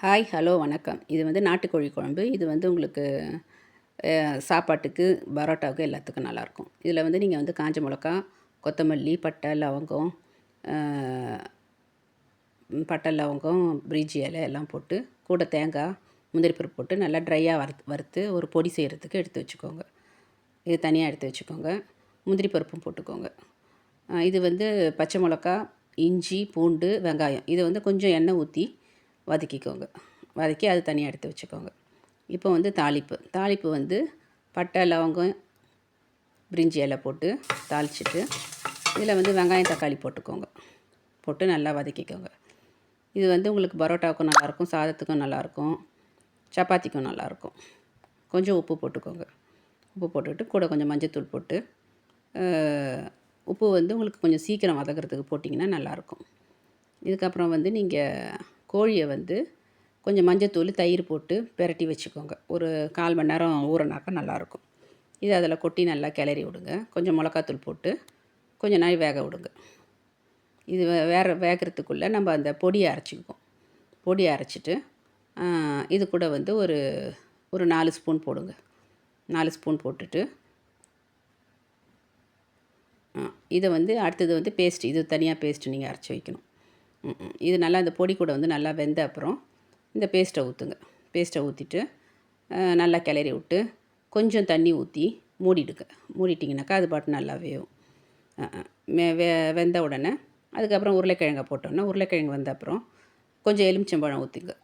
Hi hello வணக்கம். இது வந்து நாட்டுக்கோழி குழம்பு. இது வந்து உங்களுக்கு சாப்பாட்டுக்கு, பரோட்டாவுக்கு எல்லாத்துக்கும் நல்லாயிருக்கும். இதில் வந்து நீங்கள் வந்து காஞ்ச மிளகா, கொத்தமல்லி, பட்டை, லவங்கம், பிரிஞ்சி இலை எல்லாம் போட்டு, கூட தேங்காய், முந்திரி பருப்பு போட்டு நல்லா ட்ரையாக வறுத்து ஒரு பொடி செய்கிறதுக்கு எடுத்து வச்சுக்கோங்க. இது தனியாக எடுத்து வச்சுக்கோங்க. முந்திரி பருப்பும் போட்டுக்கோங்க. இது வந்து பச்சை மிளகா, இஞ்சி, பூண்டு, வெங்காயம் இதை வந்து கொஞ்சம் எண்ணெய் ஊற்றி வதக்கிக்கோங்க. வதக்கி அது தனியாக எடுத்து வச்சுக்கோங்க. இப்போ வந்து தாளிப்பு வந்து பட்டை, லவங்கம், பிரிஞ்சி இலை போட்டு தாளிச்சிட்டு இதில் வந்து வெங்காயம், தக்காளி போட்டுக்கோங்க. போட்டு நல்லா வதக்கிக்கோங்க. இது வந்து உங்களுக்கு பரோட்டாவுக்கும் நல்லாயிருக்கும், சாதத்துக்கும் நல்லாயிருக்கும், சப்பாத்திக்கும் நல்லாயிருக்கும். கொஞ்சம் உப்பு போட்டுக்கோங்க. உப்பு போட்டுக்கிட்டு கூட கொஞ்சம் மஞ்சத்தூள் போட்டு, உப்பு வந்து உங்களுக்கு கொஞ்சம் சீக்கிரம் வதக்கிறதுக்கு போட்டிங்கன்னா நல்லாயிருக்கும். இதுக்கப்புறம் வந்து நீங்கள் கோழியை வந்து கொஞ்சம் மஞ்சத்தூள், தயிர் போட்டு பெரட்டி வச்சுக்கோங்க. ஒரு 1/4 மணி நேரம் ஊறினாக்கா நல்லாயிருக்கும். இது அதில் கொட்டி நல்லா கிளறி விடுங்க. கொஞ்சம் மிளகாத்தூள் போட்டு கொஞ்சம் நாள் வேக விடுங்க. இது வேகிறதுக்குள்ளே நம்ம அந்த பொடியை அரைச்சிக்குவோம். பொடியை அரைச்சிட்டு இது கூட வந்து ஒரு 4 ஸ்பூன் போடுங்க. 4 ஸ்பூன் போட்டுட்டு இதை வந்து அடுத்தது வந்து பேஸ்ட்டு, இது தனியாக பேஸ்ட்டு நீங்கள் அரைச்சி வைக்கணும். இது நல்லா இந்த பொடி கூட வந்து நல்லா வெந்த அப்புறம் இந்த பேஸ்ட்டை ஊற்றுங்க. பேஸ்ட்டை ஊற்றிட்டு நல்லா கிளறி விட்டு கொஞ்சம் தண்ணி ஊற்றி மூடிடுங்க. மூடிட்டிங்கனாக்கா அது பாட்டு நல்லா வேகும். வெந்த உடனே அதுக்கப்புறம் உருளைக்கிழங்கை போட்டோன்னா, உருளைக்கிழங்கு வந்த அப்புறம் கொஞ்சம் எலுமிச்சம்பழம் ஊற்றிங்க.